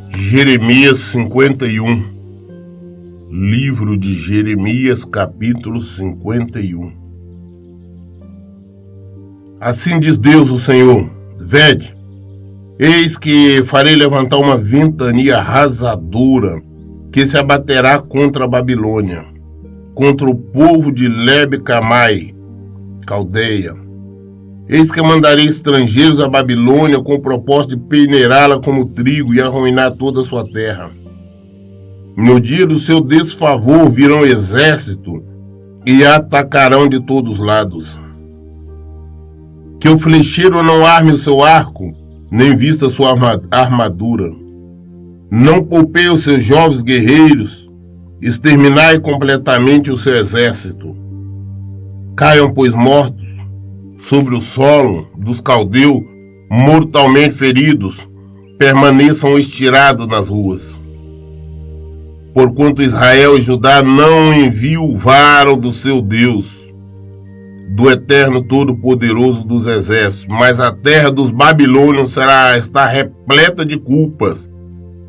Jeremias 51, livro de Jeremias, capítulo 51. Assim diz Deus o Senhor: vede, eis que farei levantar uma ventania arrasadora que se abaterá contra a Babilônia, contra o povo de Lebe-Camai, Caldeia. Eis que mandarei estrangeiros à Babilônia com o propósito de peneirá-la como trigo e arruinar toda a sua terra. No dia do seu desfavor virão exército e a atacarão de todos os lados. Que o flecheiro não arme o seu arco, nem vista sua armadura. Não poupeie os seus jovens guerreiros, exterminai completamente o seu exército. Caiam, pois, mortos sobre o solo dos caldeus, mortalmente feridos, permaneçam estirados nas ruas. Porquanto Israel e Judá não enviuvaram do seu Deus, do Eterno Todo-Poderoso dos Exércitos, mas a terra dos babilônios está repleta de culpas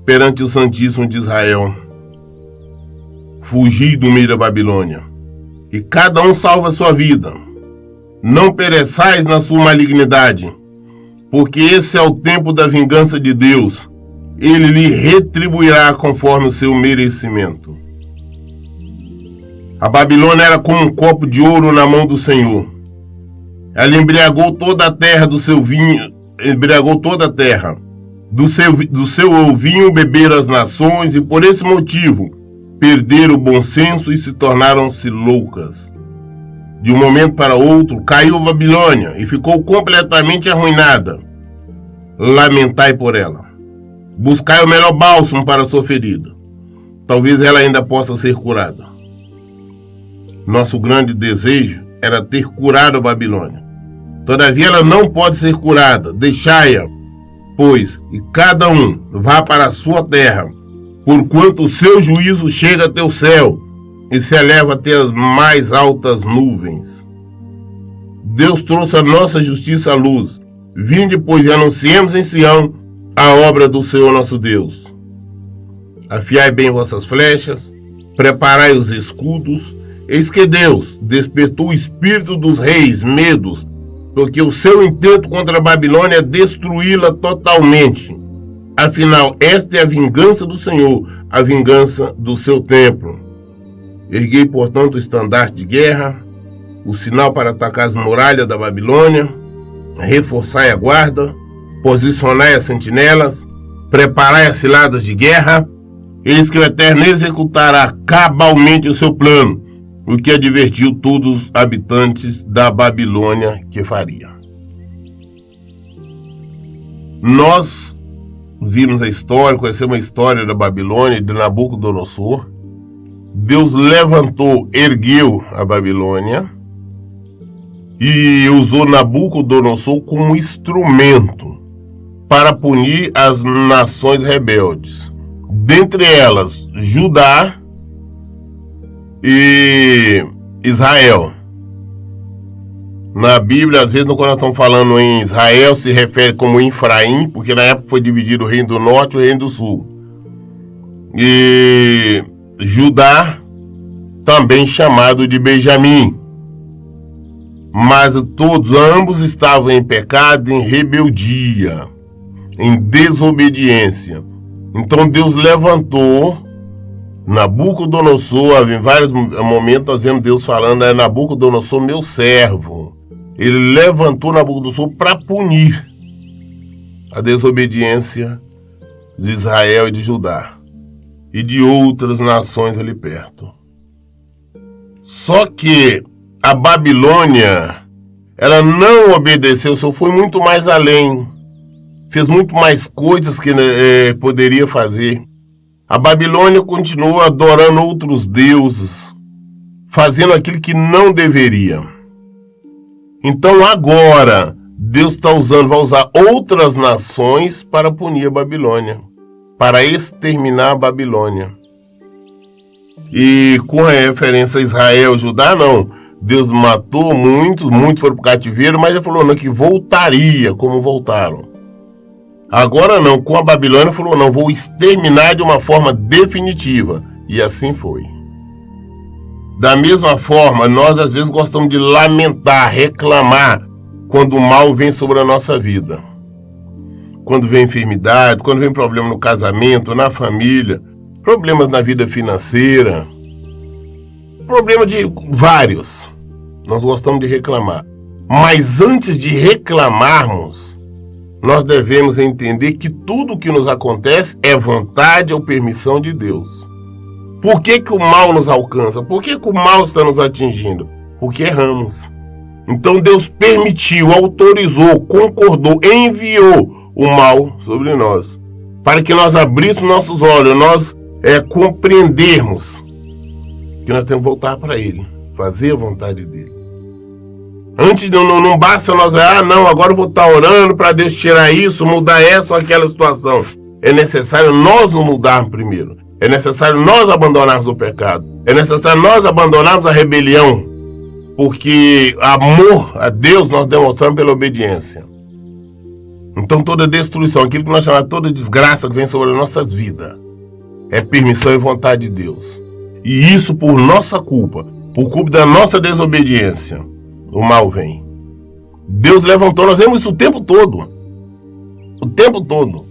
perante o Santíssimo de Israel. Fugi do meio da Babilônia, e cada um salva a sua vida. Não pereçais na sua malignidade, porque esse é o tempo da vingança de Deus. Ele lhe retribuirá conforme o seu merecimento. A Babilônia era como um copo de ouro na mão do Senhor. Ela embriagou toda a terra do seu vinho, do seu vinho beberam as nações, e por esse motivo perderam o bom senso e se tornaram-se loucas. De um momento para outro, caiu a Babilônia e ficou completamente arruinada. Lamentai por ela. Buscai o melhor bálsamo para a sua ferida. Talvez ela ainda possa ser curada. Nosso grande desejo era ter curado a Babilônia. Todavia ela não pode ser curada. Deixai-a, pois, e cada um vá para a sua terra, porquanto o seu juízo chega até o céu e se eleva até as mais altas nuvens. Deus trouxe a nossa justiça à luz. Vinde, pois, e anunciemos em Sião a obra do Senhor nosso Deus. Afiai bem vossas flechas, preparai os escudos. Eis que Deus despertou o espírito dos reis medos, porque o seu intento contra a Babilônia é destruí-la totalmente. Afinal, esta é a vingança do Senhor, a vingança do seu templo. Erguei, portanto, o estandarte de guerra, o sinal para atacar as muralhas da Babilônia. Reforçai a guarda, posicionai as sentinelas, preparai as ciladas de guerra. Eis que o Eterno executará cabalmente o seu plano, o que advertiu todos os habitantes da Babilônia que faria. Nós vimos a história, conhecemos a história da Babilônia e de Nabucodonosor. Deus ergueu a Babilônia e usou Nabucodonosor como instrumento para punir as nações rebeldes. Dentre elas, Judá e Israel. Na Bíblia, às vezes, quando nós estamos falando em Israel, se refere como Efraim, porque na época foi dividido o reino do norte e o reino do sul. E Judá, também chamado de Benjamim. Mas ambos estavam em pecado, em rebeldia, em desobediência. Então Deus levantou Nabucodonosor. Em vários momentos nós vemos Deus falando: é Nabucodonosor, meu servo. Ele levantou Nabucodonosor para punir a desobediência de Israel e de Judá e de outras nações ali perto. Só que a Babilônia, ela não obedeceu, só foi muito mais além. Fez muito mais coisas que poderia fazer. A Babilônia continuou adorando outros deuses, fazendo aquilo que não deveria. Então agora, Deus vai usar outras nações para punir a Babilônia, para exterminar a Babilônia. E com referência a Israel e Judá, não. Deus matou muitos foram para o cativeiro, mas ele falou não, que voltaria como voltaram. Agora não, com a Babilônia falou não, vou exterminar de uma forma definitiva. E assim foi. Da mesma forma, nós às vezes gostamos de lamentar, reclamar quando o mal vem sobre a nossa vida. Quando vem enfermidade, quando vem problema no casamento, na família, problemas na vida financeira, problema de vários. Nós gostamos de reclamar. Mas antes de reclamarmos, nós devemos entender que tudo o que nos acontece é vontade ou permissão de Deus. Por que o mal nos alcança? Por que o mal está nos atingindo? Porque erramos. Então Deus permitiu, autorizou, concordou, enviou o mal sobre nós, para que nós abríssemos nossos olhos, nós compreendermos que nós temos que voltar para Ele, fazer a vontade dEle. Antes não basta nós, não, agora eu vou estar orando para Deus tirar isso, mudar essa ou aquela situação. É necessário nós nos mudarmos primeiro. É necessário nós abandonarmos o pecado. É necessário nós abandonarmos a rebelião. Porque amor a Deus nós demonstramos pela obediência. Então toda destruição, aquilo que nós chamamos, toda desgraça que vem sobre as nossas vidas, é permissão e vontade de Deus. E isso por nossa culpa, por culpa da nossa desobediência, o mal vem. Deus levantou, nós vemos isso o tempo todo. O tempo todo.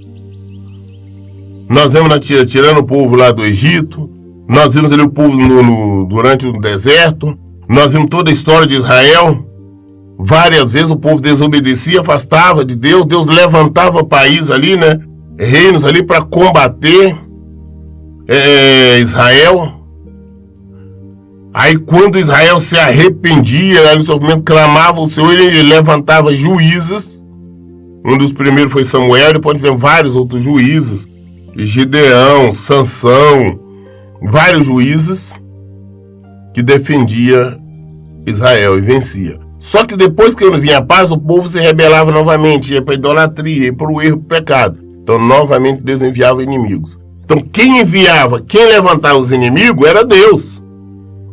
Nós vemos tirando o povo lá do Egito, nós vimos ali o povo durante o deserto, nós vimos toda a história de Israel. Várias vezes o povo desobedecia, afastava de Deus, Deus levantava país ali, né? Reinos ali para combater Israel. Aí quando Israel se arrependia, no sofrimento, clamava o Senhor, ele levantava juízes. Um dos primeiros foi Samuel, depois tivemos vários outros juízes. Gideão, Sansão, vários juízes que defendia Israel e vencia. Só que depois que vinha a paz, o povo se rebelava novamente, ia para a idolatria, ia para o erro, para o pecado. Então novamente Deus enviava inimigos. Então quem enviava, quem levantava os inimigos era Deus.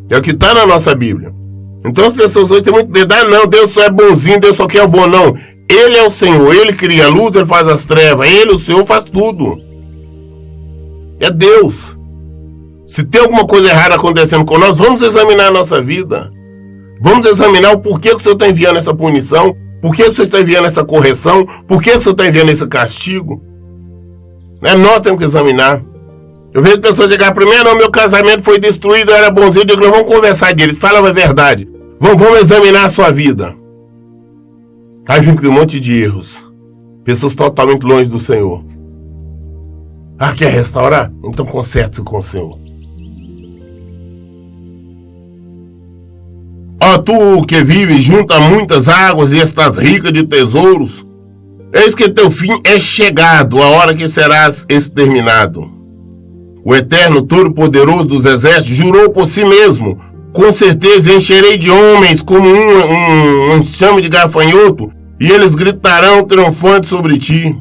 É o que está na nossa Bíblia. Então as pessoas hoje têm muito medo, não, Deus só é bonzinho, Deus só quer o bom, não. Ele é o Senhor, Ele cria a luz, Ele faz as trevas, Ele, o Senhor, faz tudo. É Deus. Se tem alguma coisa errada acontecendo com nós, vamos examinar a nossa vida. Vamos examinar o porquê que o Senhor está enviando essa punição, por que o Senhor está enviando essa correção, por que o Senhor está enviando esse castigo. Nós temos que examinar. Eu vejo pessoas chegar para mim, não, meu casamento foi destruído, eu era bonzinho, eu digo, vamos conversar deles, fala a verdade. Vamos examinar a sua vida. Aí vem com um monte de erros. Pessoas totalmente longe do Senhor. Quer restaurar? Então conserte-se com o Senhor. Tu que vive junto a muitas águas e estás rica de tesouros, eis que teu fim é chegado, a hora que serás exterminado. O Eterno Todo-Poderoso dos Exércitos jurou por si mesmo, com certeza encherei de homens como um enxame de gafanhoto, e eles gritarão triunfantes sobre ti.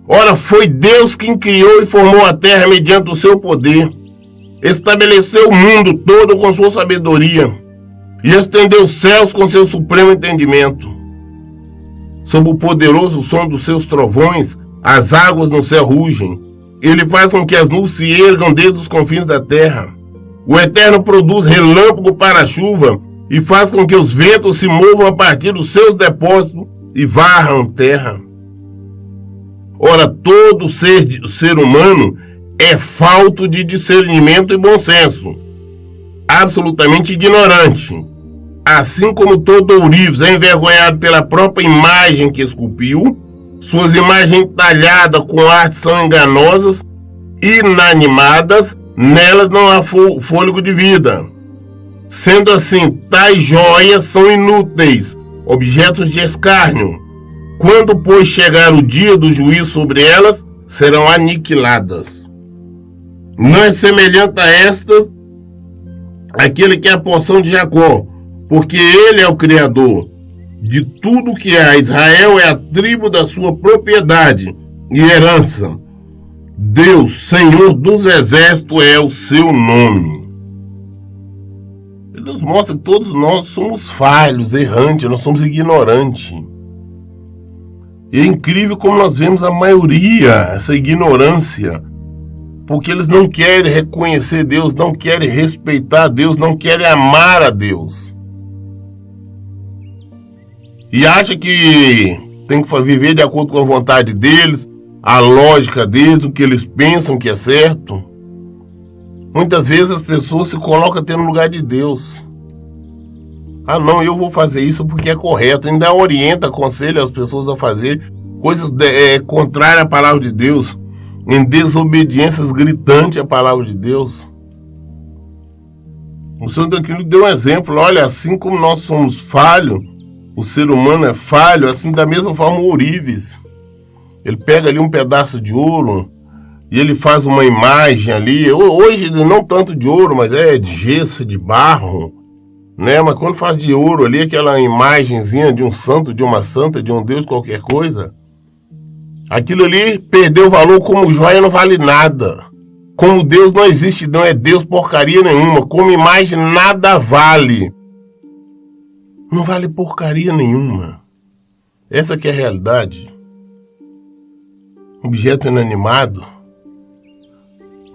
Ora, foi Deus quem criou e formou a terra mediante o seu poder. Estabeleceu o mundo todo com sua sabedoria e estendeu os céus com seu supremo entendimento. Sob o poderoso som dos seus trovões, as águas no céu rugem. Ele faz com que as nuvens se ergam desde os confins da terra. O Eterno produz relâmpago para a chuva e faz com que os ventos se movam a partir dos seus depósitos e varram terra. Ora, todo ser humano é falto de discernimento e bom senso, absolutamente ignorante. Assim como todo ourives é envergonhado pela própria imagem que esculpiu, suas imagens talhadas com artes são enganosas, inanimadas, nelas não há fôlego de vida. Sendo assim, tais joias são inúteis, objetos de escárnio. Quando, pois, chegar o dia do juízo sobre elas, serão aniquiladas. Não é semelhante a estas aquele que é a porção de Jacó, porque ele é o Criador de tudo o que há. Israel é a tribo da sua propriedade e herança. Deus, Senhor dos Exércitos, é o seu nome. nos mostra que todos nós somos falhos, errantes, nós somos ignorantes. E é incrível como nós vemos a maioria, essa ignorância, porque eles não querem reconhecer Deus, não querem respeitar Deus, não querem amar a Deus. E acha que tem que viver de acordo com a vontade deles, a lógica deles, o que eles pensam que é certo. Muitas vezes as pessoas se colocam até no lugar de Deus. Ah não, eu vou fazer isso porque é correto. Ainda orienta, aconselha as pessoas a fazer coisas contrárias à palavra de Deus, em desobediências gritantes à palavra de Deus. O Senhor daquilo deu um exemplo. Olha, assim como nós somos falhos, o ser humano é falho, assim da mesma forma o ourives. Ele pega ali um pedaço de ouro e ele faz uma imagem ali. Hoje não tanto de ouro, mas é de gesso, de barro, né? Mas quando faz de ouro ali, aquela imagenzinha de um santo, de uma santa, de um Deus, qualquer coisa, aquilo ali perdeu valor. Como joia não vale nada. Como Deus não existe, não é Deus porcaria nenhuma. Como imagem nada vale. Não vale porcaria nenhuma. Essa que é a realidade. Objeto inanimado.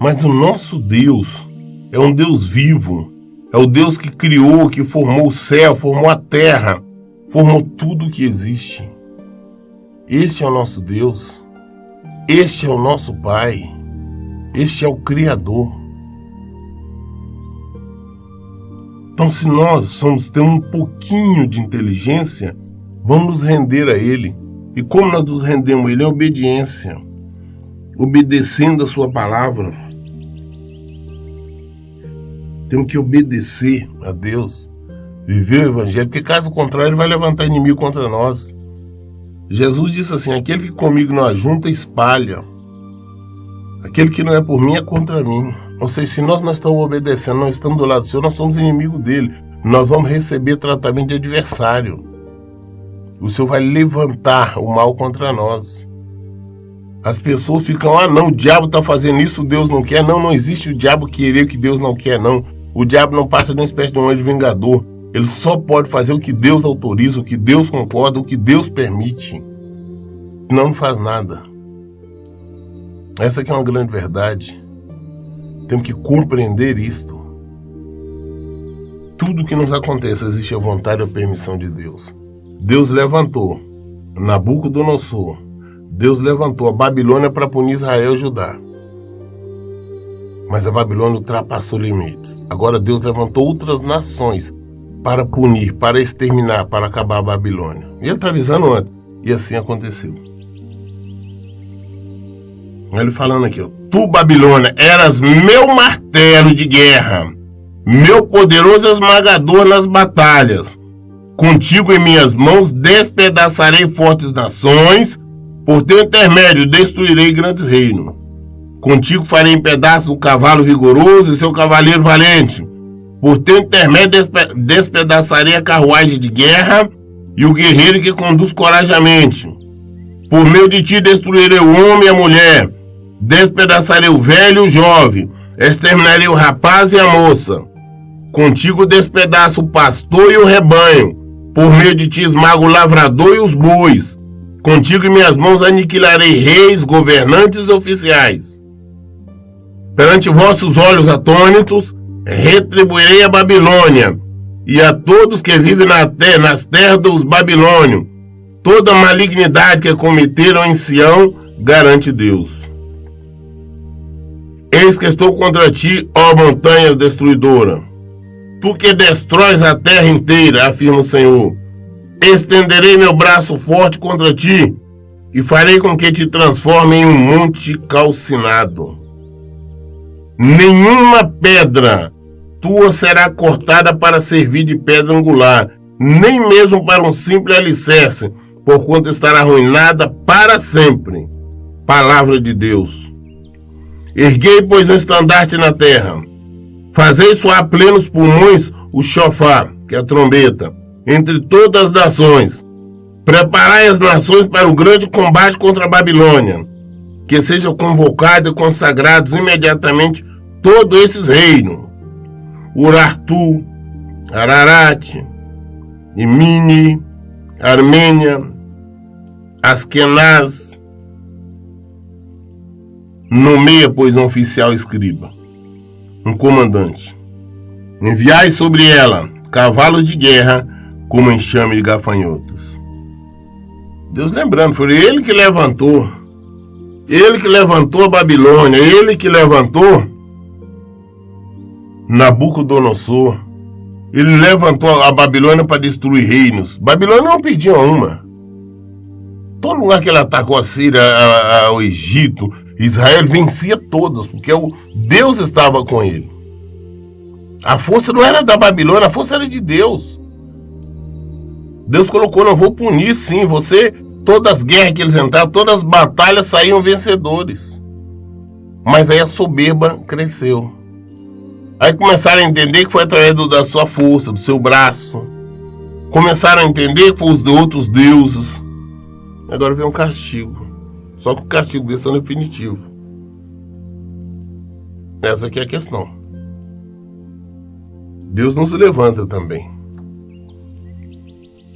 Mas o nosso Deus é um Deus vivo. É o Deus que criou, que formou o céu, formou a terra, formou tudo que existe. Este é o nosso Deus. Este é o nosso Pai. Este é o Criador. Então, se nós temos um pouquinho de inteligência, vamos nos render a Ele. E como nós nos rendemos a Ele? É obediência. Obedecendo a sua palavra. Temos que obedecer a Deus. Viver o Evangelho. Porque caso contrário, Ele vai levantar inimigo contra nós. Jesus disse assim: aquele que comigo não ajunta, espalha. Aquele que não é por mim é contra mim. Ou seja, se nós não estamos obedecendo, não estamos do lado do Senhor, nós somos inimigos dele. Nós vamos receber tratamento de adversário. O Senhor vai levantar o mal contra nós. As pessoas ficam, ah não, o diabo está fazendo isso, Deus não quer. Não, não existe o diabo querer o que Deus não quer, não. O diabo não passa de uma espécie de um anjo vingador. Ele só pode fazer o que Deus autoriza, o que Deus concorda, o que Deus permite. Não faz nada. Essa aqui é uma grande verdade. Temos que compreender isto. Tudo que nos acontece existe a vontade e a permissão de Deus. Deus levantou Nabucodonosor. Deus levantou a Babilônia para punir Israel e Judá. Mas a Babilônia ultrapassou limites. Agora Deus levantou outras nações para punir, para exterminar, para acabar a Babilônia. E ele está avisando antes. E assim aconteceu. Ele falando aqui, ó, tu, Babilônia, eras meu martelo de guerra, meu poderoso esmagador nas batalhas. Contigo em minhas mãos despedaçarei fortes nações, por teu intermédio destruirei grandes reinos. Contigo farei em pedaços o cavalo vigoroso e seu cavaleiro valente. Por teu intermédio despedaçarei a carruagem de guerra e o guerreiro que conduz corajamente. Por meio de ti destruirei o homem e a mulher, despedaçarei o velho e o jovem, exterminarei o rapaz e a moça. Contigo despedaço o pastor e o rebanho, por meio de ti esmago o lavrador e os bois. Contigo em minhas mãos aniquilarei reis, governantes e oficiais. Perante vossos olhos atônitos, retribuirei a Babilônia, e a todos que vivem nas terras dos babilônios. Toda a malignidade que cometeram em Sião, garante Deus. Eis que estou contra ti, ó montanha destruidora. Tu que destróis a terra inteira, afirma o Senhor. Estenderei meu braço forte contra ti, e farei com que te transforme em um monte calcinado. Nenhuma pedra tua será cortada para servir de pedra angular, nem mesmo para um simples alicerce, porquanto estará arruinada para sempre. Palavra de Deus. Erguei, pois, um estandarte na terra. Fazei soar plenos pulmões o chofar, que é a trombeta, entre todas as nações. Preparai as nações para o grande combate contra a Babilônia. Que sejam convocados e consagrados imediatamente todos esses reinos. Urartu, Ararat, Imini, Armênia, Askenaz. Nomeia, pois, um oficial escriba, um comandante. Enviai sobre ela cavalos de guerra como enxame de gafanhotos. Deus lembrando, foi ele que levantou a Babilônia, ele que levantou Nabucodonosor. Ele levantou a Babilônia para destruir reinos. Babilônia não pedia uma. Todo lugar que ele atacou a Síria, o Egito, Israel, vencia todos, porque Deus estava com ele. A força não era da Babilônia, a força era de Deus. Deus colocou, não vou punir sim, você, todas as guerras que eles entraram, todas as batalhas saíam vencedores. Mas aí a soberba cresceu. Aí começaram a entender que foi através da sua força, do seu braço. Começaram a entender que foi os de outros deuses. Agora vem um castigo. Só que o castigo desse é definitivo. Essa aqui é a questão. Deus nos levanta também.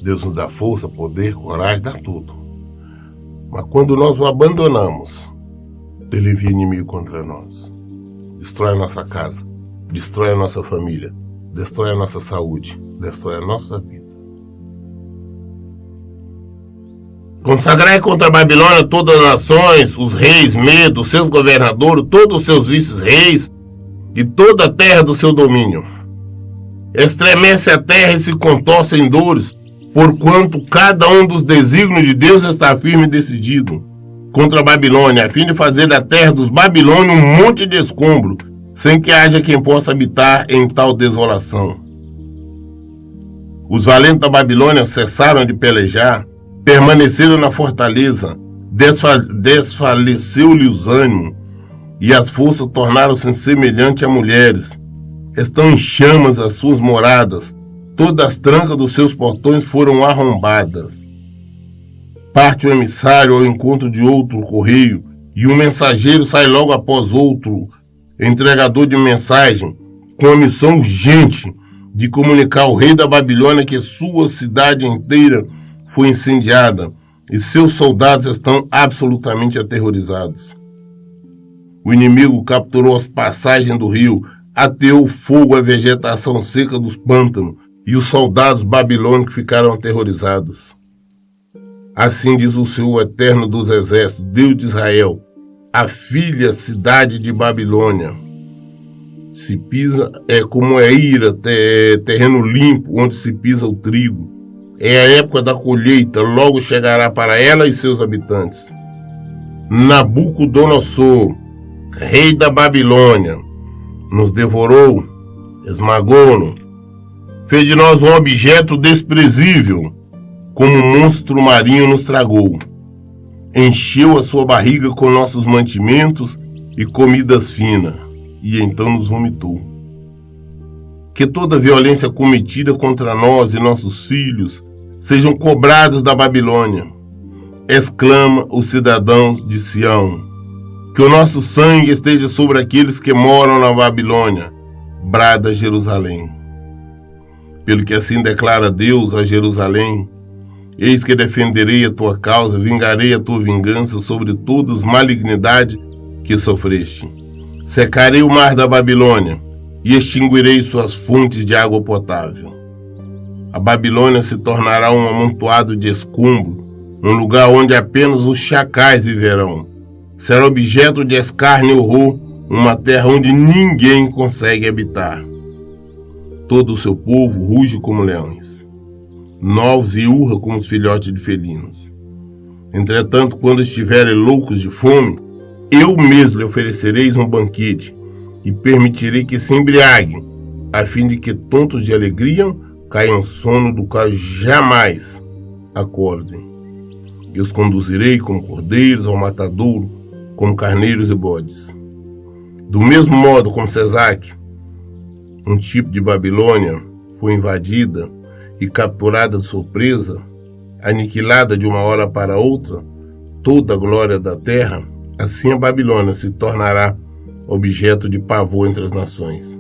Deus nos dá força, poder, coragem, dá tudo. Mas quando nós o abandonamos, ele envia inimigo contra nós. Destrói a nossa casa, destrói a nossa família, destrói a nossa saúde, destrói a nossa vida. Consagrai contra a Babilônia todas as nações, os reis, Medo, os seus governadores, todos os seus vice-reis e toda a terra do seu domínio. Estremece a terra e se contorce em dores, porquanto cada um dos desígnios de Deus está firme e decidido contra a Babilônia, a fim de fazer da terra dos babilônios um monte de escombro, sem que haja quem possa habitar em tal desolação. Os valentes da Babilônia cessaram de pelejar, permaneceram na fortaleza, desfaleceu-lhes o ânimo, e as forças tornaram-se semelhantes a mulheres. Estão em chamas as suas moradas, todas as trancas dos seus portões foram arrombadas. Parte o emissário ao encontro de outro correio, e um mensageiro sai logo após outro, entregador de mensagem, com a missão urgente de comunicar ao rei da Babilônia que sua cidade inteira foi incendiada e seus soldados estão absolutamente aterrorizados. O inimigo capturou as passagens do rio, ateou fogo à vegetação seca dos pântanos e os soldados babilônicos ficaram aterrorizados. Assim diz o Senhor eterno dos exércitos, Deus de Israel, a filha cidade de Babilônia. Se pisa, é como é ira, terreno limpo, onde se pisa o trigo. É a época da colheita, logo chegará para ela e seus habitantes. Nabucodonosor, rei da Babilônia, nos devorou, esmagou-nos, fez de nós um objeto desprezível, como um monstro marinho nos tragou. Encheu a sua barriga com nossos mantimentos e comidas finas, e então nos vomitou. Que toda violência cometida contra nós e nossos filhos sejam cobrados da Babilônia. Exclama os cidadãos de Sião. Que o nosso sangue esteja sobre aqueles que moram na Babilônia. Brada Jerusalém. Pelo que assim declara Deus a Jerusalém, eis que defenderei a tua causa, vingarei a tua vingança sobre todas as malignidades que sofreste. Secarei o mar da Babilônia e extinguirei suas fontes de água potável. A Babilônia se tornará um amontoado de escombro, um lugar onde apenas os chacais viverão. Será objeto de escárnio e horror, uma terra onde ninguém consegue habitar. Todo o seu povo ruge como leões, novos e urra como os filhotes de felinos. Entretanto, quando estiverem loucos de fome, eu mesmo lhe oferecereis um banquete e permitirei que se embriaguem, a fim de que tontos de alegria caiam em sono do qual jamais acordem. E os conduzirei como cordeiros ao matadouro, como carneiros e bodes. Do mesmo modo como Sesaque, um tipo de Babilônia, foi invadida e capturada de surpresa, aniquilada de uma hora para outra, toda a glória da terra, assim a Babilônia se tornará objeto de pavor entre as nações.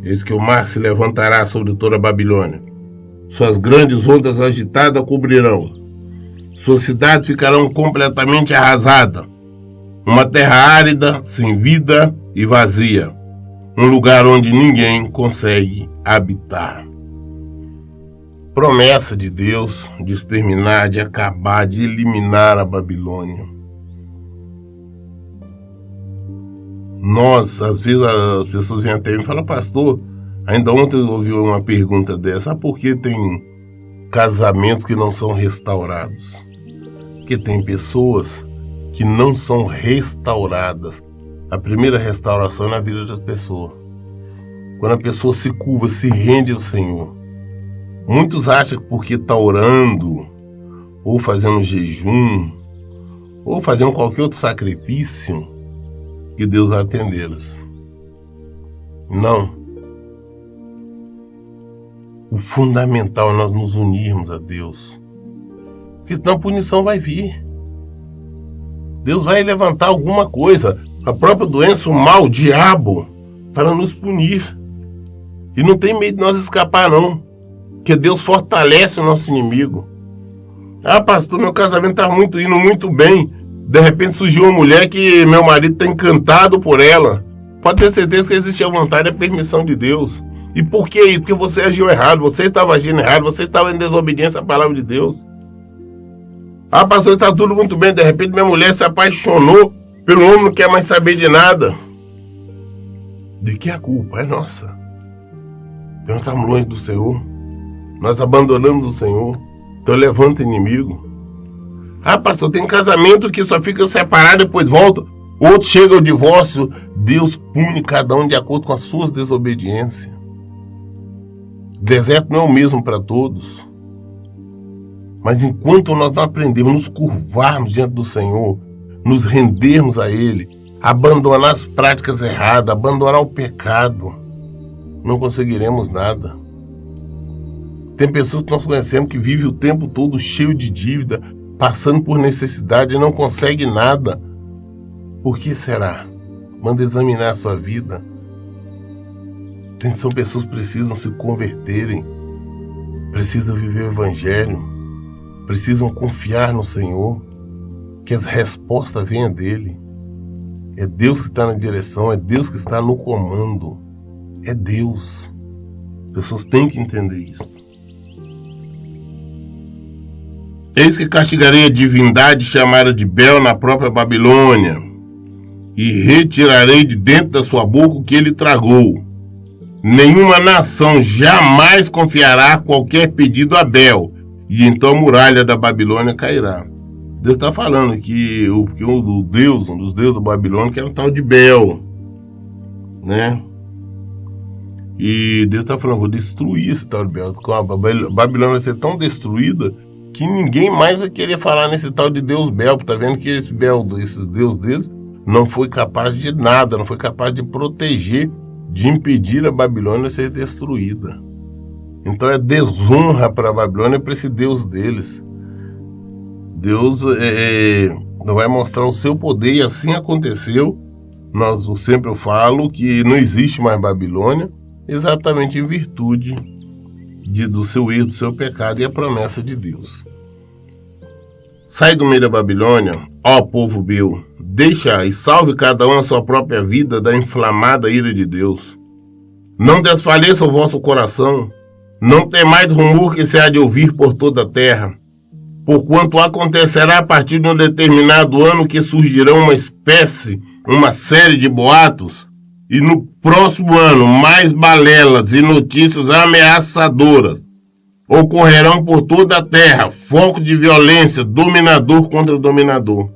Eis que o mar se levantará sobre toda a Babilônia. Suas grandes ondas agitadas cobrirão. Suas cidades ficarão completamente arrasadas. Uma terra árida, sem vida e vazia. Um lugar onde ninguém consegue habitar. Promessa de Deus de exterminar, de acabar, de eliminar a Babilônia. Nós, às vezes, as pessoas vêm até mim e falam: pastor, ainda ontem eu ouvi uma pergunta dessa: por que tem casamentos que não são restaurados? Porque tem pessoas que não são restauradas. A primeira restauração é na vida das pessoas. Quando a pessoa se curva, se rende ao Senhor. Muitos acham que porque está orando, ou fazendo jejum, ou fazendo qualquer outro sacrifício, que Deus vai atendê-los. Não. O fundamental é nós nos unirmos a Deus. Porque senão a punição vai vir. Deus vai levantar alguma coisa. A própria doença, o mal, o diabo, para nos punir. E não tem medo de nós escapar, não. Porque Deus fortalece o nosso inimigo. Ah, pastor, meu casamento está indo muito bem. De repente surgiu uma mulher que meu marido está encantado por ela. Pode ter certeza que existe a vontade e a permissão de Deus. E por que isso? Porque você agiu errado, você estava agindo errado, você estava em desobediência à palavra de Deus. Ah, pastor, está tudo muito bem. De repente minha mulher se apaixonou pelo homem, não quer mais saber de nada. De que a culpa é nossa? Porque nós estamos longe do Senhor. Nós abandonamos o Senhor. Então levanta inimigo. Ah, pastor, tem casamento que só fica separado e depois volta. Outro chega ao divórcio. Deus pune cada um de acordo com as suas desobediências. O deserto não é o mesmo para todos. Mas enquanto nós não aprendemos, nos curvarmos diante do Senhor, nos rendermos a Ele, abandonar as práticas erradas, abandonar o pecado, não conseguiremos nada. Tem pessoas que nós conhecemos que vivem o tempo todo cheio de dívida, passando por necessidade e não consegue nada. Por que será? Manda examinar a sua vida. São pessoas que precisam se converterem, precisam viver o Evangelho, precisam confiar no Senhor, que as respostas venham dele. É Deus que está na direção, é Deus que está no comando. É Deus. As pessoas têm que entender isso. Eis que castigarei a divindade chamada de Bel na própria Babilônia, e retirarei de dentro da sua boca o que ele tragou. Nenhuma nação jamais confiará qualquer pedido a Bel, e então a muralha da Babilônia cairá. Deus está falando que um dos deuses da Babilônia, que era o tal de Bel, né? E Deus está falando: vou destruir esse tal de Bel. A Babilônia vai ser tão destruída que ninguém mais vai querer falar nesse tal de Deus Bel. Está vendo que esse Bel, esses deuses deles, não foi capaz de nada, não foi capaz de proteger, de impedir a Babilônia de ser destruída. Então é desonra para a Babilônia, para esse Deus deles. Deus vai mostrar o seu poder, e assim aconteceu. Eu sempre falo que não existe mais Babilônia, exatamente em virtude do seu erro, do seu pecado e a promessa de Deus. Sai do meio da Babilônia, ó povo meu, deixa e salve cada um a sua própria vida da inflamada ira de Deus. Não desfaleça o vosso coração, não temais rumor que se há de ouvir por toda a terra, porquanto acontecerá a partir de um determinado ano que surgirão uma série de boatos, e no próximo ano mais balelas e notícias ameaçadoras ocorrerão por toda a terra, foco de violência, dominador contra dominador.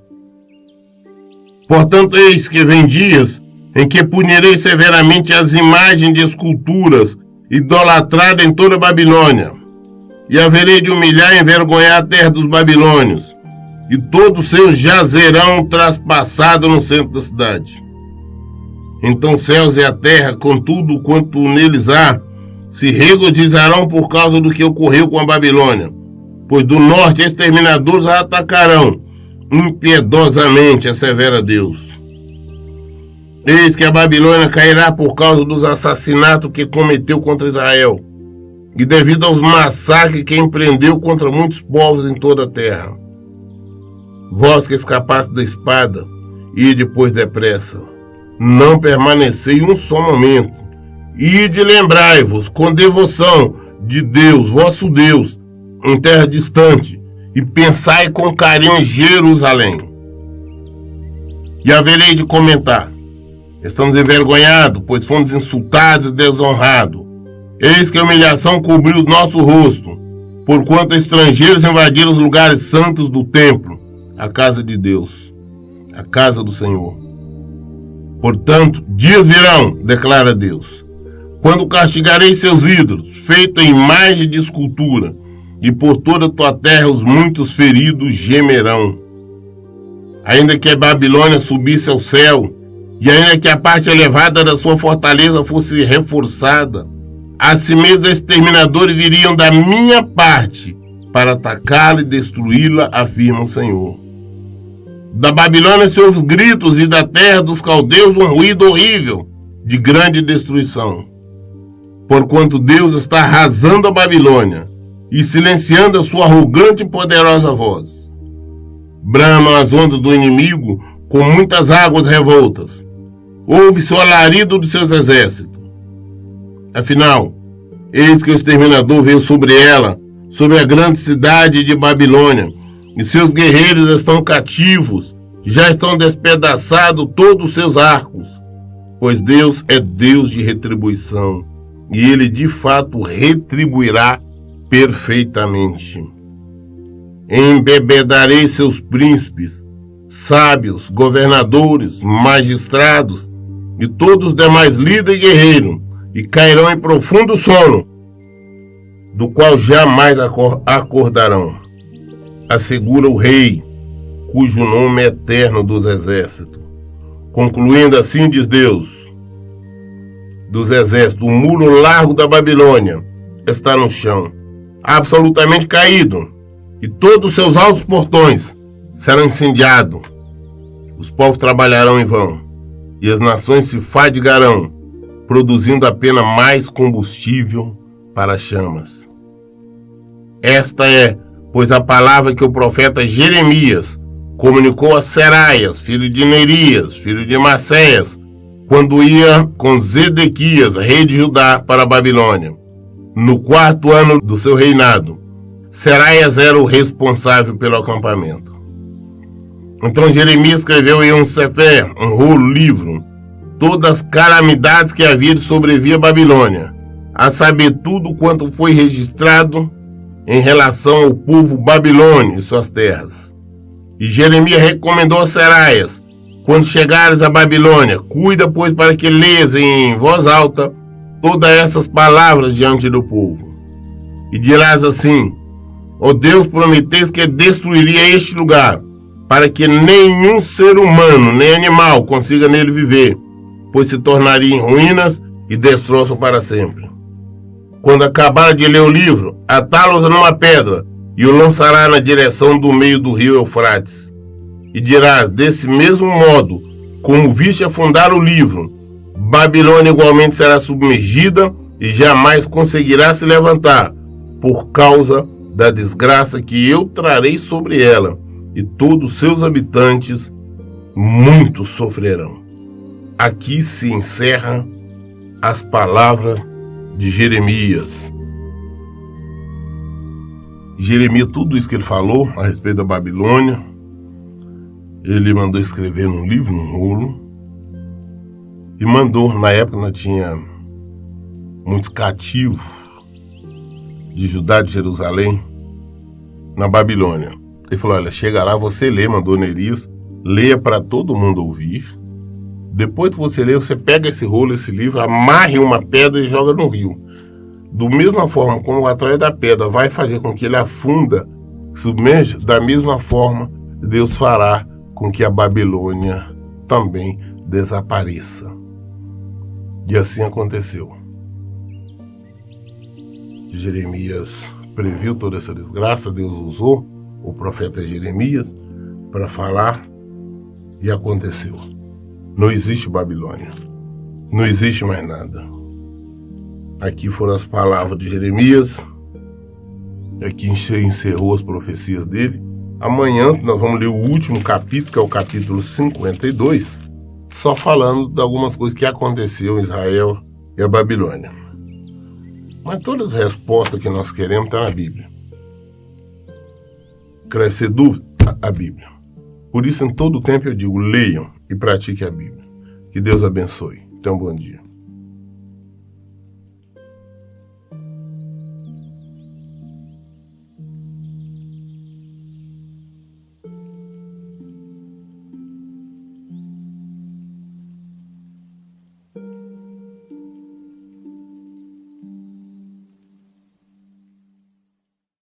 Portanto, eis que vem dias em que punirei severamente as imagens de esculturas idolatradas em toda a Babilônia, e haverei de humilhar e envergonhar a terra dos babilônios, e todos seus jazerão traspassados no centro da cidade. Então os céus e a terra, com tudo quanto neles há, se regozijarão por causa do que ocorreu com a Babilônia, pois do norte exterminadores a atacarão impiedosamente, assevera Deus. Eis que a Babilônia cairá por causa dos assassinatos que cometeu contra Israel, e devido aos massacres que empreendeu contra muitos povos em toda a terra. Vós que escapaste da espada, ide depois depressa, não permanecei um só momento. Ide lembrai-vos com devoção de Deus, vosso Deus, em terra distante, e pensai com carinho em Jerusalém. E haverei de comentar: estamos envergonhados, pois fomos insultados e desonrados. Eis que a humilhação cobriu o nosso rosto, porquanto estrangeiros invadiram os lugares santos do templo, a casa de Deus, a casa do Senhor. Portanto, dias virão, declara Deus, quando castigarei seus ídolos, feitos em imagem de escultura, e por toda a tua terra os muitos feridos gemerão. Ainda que a Babilônia subisse ao céu, e ainda que a parte elevada da sua fortaleza fosse reforçada, assim mesmo exterminadores viriam da minha parte para atacá-la e destruí-la, afirma o Senhor. Da Babilônia seus gritos e da terra dos caldeus um ruído horrível de grande destruição. Porquanto Deus está arrasando a Babilônia e silenciando a sua arrogante e poderosa voz. Bramam as ondas do inimigo com muitas águas revoltas. Ouve-se o alarido de seus exércitos. Afinal, eis que o exterminador veio sobre ela, sobre a grande cidade de Babilônia, e seus guerreiros estão cativos, já estão despedaçados todos os seus arcos, pois Deus é Deus de retribuição, e Ele de fato retribuirá perfeitamente. Embebedarei seus príncipes, sábios, governadores, magistrados, e todos os demais líderes e guerreiros, e cairão em profundo sono, do qual jamais acordarão. Assegura o rei, cujo nome é eterno dos exércitos. Concluindo assim, diz Deus dos exércitos, o muro largo da Babilônia está no chão, absolutamente caído, e todos os seus altos portões serão incendiados. Os povos trabalharão em vão, e as nações se fadigarão, produzindo apenas mais combustível para as chamas. Esta é, pois, a palavra que o profeta Jeremias comunicou a Seraias, filho de Nerias, filho de Maceias, quando ia com Zedequias, rei de Judá, para a Babilônia, no 4º ano do seu reinado. Seraias era o responsável pelo acampamento. Então Jeremias escreveu em um sefer, um rolo, livro, todas as calamidades que havia de sobrevir à Babilônia, a saber tudo quanto foi registrado em relação ao povo babilônio e suas terras. E Jeremias recomendou a Seraias: quando chegares à Babilônia, cuida, pois, para que leias em voz alta todas essas palavras diante do povo. E dirás assim: ó Deus, prometeis que destruiria este lugar, para que nenhum ser humano nem animal consiga nele viver, pois se tornaria em ruínas e destroço para sempre. Quando acabar de ler o livro, atá-los numa pedra e o lançará na direção do meio do rio Eufrates. E dirás: desse mesmo modo, como viste afundar o livro, Babilônia igualmente será submergida e jamais conseguirá se levantar, por causa da desgraça que eu trarei sobre ela, e todos os seus habitantes muito sofrerão. Aqui se encerra as palavras de Jeremias. Jeremias, tudo isso que ele falou a respeito da Babilônia, ele mandou escrever num livro, num rolo, e mandou. Na época não tinha muitos cativos de Judá, de Jerusalém, na Babilônia. Ele falou: olha, chega lá, você lê, mandou Nerias, leia para todo mundo ouvir. Depois que você lê, você pega esse rolo, esse livro, amarre uma pedra e joga no rio. Do mesma forma como através da pedra vai fazer com que ele afunda, submerja, da mesma forma Deus fará com que a Babilônia também desapareça. E assim aconteceu. Jeremias previu toda essa desgraça, Deus usou o profeta Jeremias para falar, e aconteceu. Não existe Babilônia. Não existe mais nada. Aqui foram as palavras de Jeremias. Aqui encerrou as profecias dele. Amanhã nós vamos ler o último capítulo, que é o capítulo 52, só falando de algumas coisas que aconteceu em Israel e a Babilônia. Mas todas as respostas que nós queremos estão na Bíblia. Crescer dúvida, a Bíblia. Por isso, em todo tempo eu digo, leiam e pratiquem a Bíblia. Que Deus abençoe. Tenham um bom dia.